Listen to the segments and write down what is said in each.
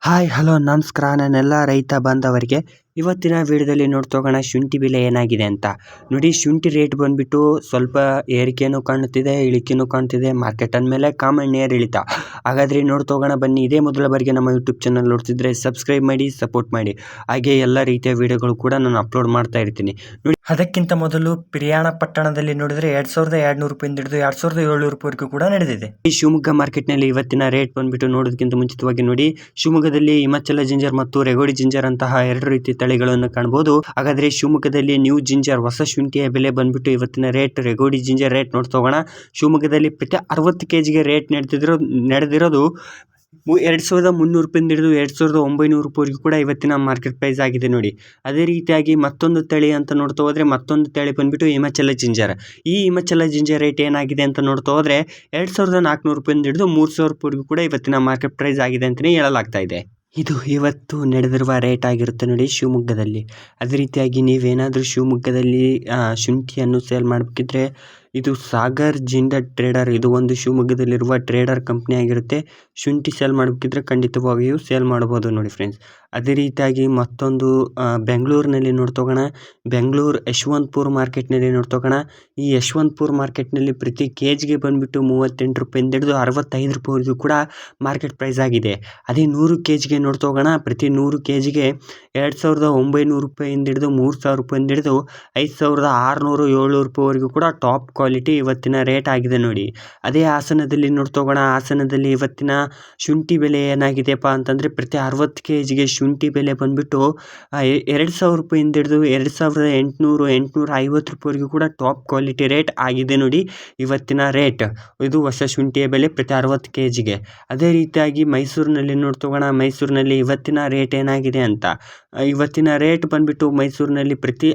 Hi hello ನಮಸ್ಕಾರ ನನ್ನೆಲ್ಲ ರೈತ ಬಾಂಧವರಿಗೆ ಇವತ್ತಿನ ವಿಡಿಯೋದಲ್ಲಿ ನೋಡ್ತೋಗೋಣ ಶುಂಠಿ ಬೆಲೆ ಏನಾಗಿದೆ ಅಂತ ನೋಡಿ. ಶುಂಠಿ ರೇಟ್ ಬಂದ್ಬಿಟ್ಟು ಸ್ವಲ್ಪ ಏರಿಕೆನೂ ಕಾಣುತ್ತಿದೆ, ಇಳಿಕೆನೂ ಕಾಣ್ತಿದೆ. ಮಾರ್ಕೆಟ್ ಅಂದಮೇಲೆ ಕಾಮನ್ ನೇರ ಇಳಿತ. ಹಾಗಾದರೆ ನೋಡ್ತೋಗೋಣ ಬನ್ನಿ. ಇದೇ ಮೊದಲ ಬಾರಿಗೆ ನಮ್ಮ ಯೂಟ್ಯೂಬ್ ಚಾನಲ್ ನೋಡ್ತಿದ್ರೆ ಸಬ್ಸ್ಕ್ರೈಬ್ ಮಾಡಿ, ಸಪೋರ್ಟ್ ಮಾಡಿ. ಹಾಗೆ ಎಲ್ಲ ರೀತಿಯ ವಿಡಿಯೋಗಳು ಕೂಡ ನಾನು ಅಪ್ಲೋಡ್ ಮಾಡ್ತಾ ಇರ್ತೀನಿ ನೋಡಿ. ಅದಕ್ಕಿಂತ ಮೊದಲು ಪಿರಿಯಾಣ ಪಟ್ಟಣದಲ್ಲಿ ನೋಡಿದ್ರೆ 2200 ರೂಪಾಯಿಂದ ಹಿಡಿದು 2700 ರೂಪಾಯಿವರೆಗೂ ಕೂಡ ನಡೆದಿದೆ. ಈ ಶಿವಮೊಗ್ಗ ಮಾರ್ಕೆಟ್ನಲ್ಲಿ ಇವತ್ತಿನ ರೇಟ್ ಬಂದ್ಬಿಟ್ಟು ನೋಡೋದಕ್ಕಿಂತ ಮುಂಚಿತವಾಗಿ ನೋಡಿ, ಶಿವಮೊಗ್ಗದಲ್ಲಿ ಹಿಮಾಚಲ ಜಿಂಜರ್ ಮತ್ತು ರೆಗೋಡಿ ಜಿಂಜರ್ ಅಂತಹ ಎರಡು ರೀತಿ ತಳಿಗಳನ್ನು ಕಾಣಬಹುದು. ಹಾಗಾದ್ರೆ ಶಿವಮೊಗ್ಗದಲ್ಲಿ ನ್ಯೂ ಜಿಂಜರ್ ಹೊಸ ಶುಂಠಿಯ ಬೆಲೆ ಬಂದ್ಬಿಟ್ಟು ಇವತ್ತಿನ ರೇಟ್, ರೆಗೋಡಿ ಜಿಂಜರ್ ರೇಟ್ ನೋಡ್ತೋಗೋಣ. ಶಿವಮೊಗ್ಗದಲ್ಲಿ ಪ್ರತಿ 60 kgಗೆ ರೇಟ್ ನಡೆದಿರೋದು 2300 ರೂಪಾಯಿಂದ ಹಿಡಿದು 2900 ರೂಪಾಯಿವರೆಗೂ ಕೂಡ ಇವತ್ತಿನ ಮಾರ್ಕೆಟ್ ಪ್ರೈಸ್ ಆಗಿದೆ ನೋಡಿ. ಅದೇ ರೀತಿಯಾಗಿ ಮತ್ತೊಂದು ತಳಿ ಅಂತ ನೋಡ್ತಾ ಹೋದ್ರೆ, ಮತ್ತೊಂದು ತಳಿ ಬಂದ್ಬಿಟ್ಟು ಹಿಮಾಚಲ ಜಿಂಜರ್. ಈ ಹಿಮಾಚಲ ಜಿಂಜರ್ ರೇಟ್ ಏನಾಗಿದೆ ಅಂತ ನೋಡ್ತಾ ಹೋದ್ರೆ 2400 ರೂಪಾಯಿಂದ ಹಿಡಿದು 3000 ರೂಪಾಯಿವರೆಗೂ ಕೂಡ ಇವತ್ತಿನ ಮಾರ್ಕೆಟ್ ಪ್ರೈಸ್ ಆಗಿದೆ ಅಂತಲೇ ಹೇಳಲಾಗ್ತಾ ಇದೆ. ಇದು ಇವತ್ತು ನಡೆದಿರುವ ರೇಟ್ ಆಗಿರುತ್ತೆ ನೋಡಿ ಶಿವಮೊಗ್ಗದಲ್ಲಿ. ಅದೇ ರೀತಿಯಾಗಿ ನೀವೇನಾದರೂ ಶಿವಮೊಗ್ಗದಲ್ಲಿ ಶುಂಠಿಯನ್ನು ಸೇಲ್ ಮಾಡಬೇಕಿದ್ರೆ, ಇದು ಸಾಗರ್ ಜಿಂಡರ್ ಟ್ರೇಡರ್, ಇದು ಒಂದು ಶಿವಮೊಗ್ಗದಲ್ಲಿರುವ ಟ್ರೇಡರ್ ಕಂಪ್ನಿ ಆಗಿರುತ್ತೆ. ಶುಂಠಿ ಸೇಲ್ ಮಾಡಬೇಕಿದ್ರೆ ಖಂಡಿತವಾಗಿಯೂ ಸೇಲ್ ಮಾಡ್ಬೋದು ನೋಡಿ ಫ್ರೆಂಡ್ಸ್. ಅದೇ ರೀತಿಯಾಗಿ ಮತ್ತೊಂದು ಬೆಂಗಳೂರಿನಲ್ಲಿ ನೋಡ್ತೋಗೋಣ. ಬೆಂಗಳೂರು ಯಶವಂತಪುರ ಮಾರ್ಕೆಟ್ನಲ್ಲಿ ನೋಡ್ತೋಗೋಣ. ಈ ಯಶವಂತಪುರ ಮಾರ್ಕೆಟ್ನಲ್ಲಿ ಪ್ರತಿ ಕೆಜಿಗೆ ಬಂದುಬಿಟ್ಟು 38 ರೂಪಾಯಿಂದ ಹಿಡಿದು 65 ರೂಪಾಯಿವರೆಗೂ ಕೂಡ ಮಾರ್ಕೆಟ್ ಪ್ರೈಸ್ ಆಗಿದೆ. ಅದೇ 100 kgಗೆ ನೋಡ್ತೋಗೋಣ. ಪ್ರತಿ 100 kgಗೆ 2900 ರೂಪಾಯಿಂದ ಹಿಡಿದು 3000 ರೂಪಾಯಿಂದ ಹಿಡಿದು 5600 700 ರೂಪಾಯಿವರೆಗೂ ಕೂಡ ಟಾಪ್ ಕ್ವಾಲಿಟಿ ಇವತ್ತಿನ ರೇಟ್ ಆಗಿದೆ ನೋಡಿ. ಅದೇ ಹಾಸನದಲ್ಲಿ ನೋಡ್ತೋಗೋಣ. ಹಾಸನದಲ್ಲಿ ಇವತ್ತಿನ ಶುಂಠಿ ಬೆಲೆ ಏನಾಗಿದೆಯಪ್ಪ ಅಂತಂದರೆ, ಪ್ರತಿ 60 kgಗೆ ಶುಂಠಿ ಬೆಲೆ ಬಂದುಬಿಟ್ಟು 2000 ರೂಪಾಯಿಂದ ಹಿಡಿದು 2800 850 ರೂಪಾಯಿವರೆಗೂ ಕೂಡ ಟಾಪ್ ಕ್ವಾಲಿಟಿ ರೇಟ್ ಆಗಿದೆ ನೋಡಿ ಇವತ್ತಿನ ರೇಟ್. ಇದು ಹೊಸ ಶುಂಠಿಯ ಬೆಲೆ ಪ್ರತಿ 60 kgಗೆ. ಅದೇ ರೀತಿಯಾಗಿ ಮೈಸೂರಿನಲ್ಲಿ ನೋಡ್ತೋಗೋಣ. ಮೈಸೂರಿನಲ್ಲಿ ಇವತ್ತಿನ ರೇಟ್ ಏನಾಗಿದೆ ಅಂತ, ಇವತ್ತಿನ ರೇಟ್ ಬಂದುಬಿಟ್ಟು ಮೈಸೂರಿನಲ್ಲಿ ಪ್ರತಿ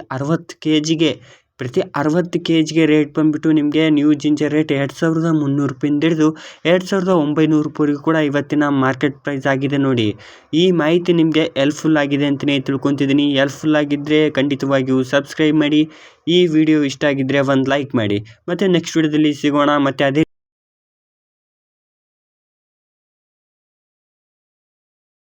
60 kgಗೆ ರೇಟ್ ಬಂದುಬಿಟ್ಟು ನಿಮಗೆ ನ್ಯೂ ಜಿಂಜರ್ ರೇಟ್ 2300 ರೂಪಾಯಿಂದ ಹಿಡಿದು 2900 ರೂಪಾಯಿವರೆಗೂ ಕೂಡ ಇವತ್ತಿನ ಮಾರ್ಕೆಟ್ ಪ್ರೈಸ್ ಆಗಿದೆ ನೋಡಿ. ಈ ಮಾಹಿತಿ ನಿಮಗೆ ಹೆಲ್ಪ್ಫುಲ್ ಆಗಿದೆ ಅಂತಲೇ ತಿಳ್ಕೊತಿದ್ದೀನಿ. ಹೆಲ್ಪ್ಫುಲ್ ಆಗಿದ್ದರೆ ಖಂಡಿತವಾಗಿಯೂ ಸಬ್ಸ್ಕ್ರೈಬ್ ಮಾಡಿ. ಈ ವಿಡಿಯೋ ಇಷ್ಟ ಆಗಿದ್ದರೆ ಒಂದು ಲೈಕ್ ಮಾಡಿ. ಮತ್ತು ನೆಕ್ಸ್ಟ್ ವಿಡಿಯೋದಲ್ಲಿ ಸಿಗೋಣ. ಮತ್ತು ಅದೇ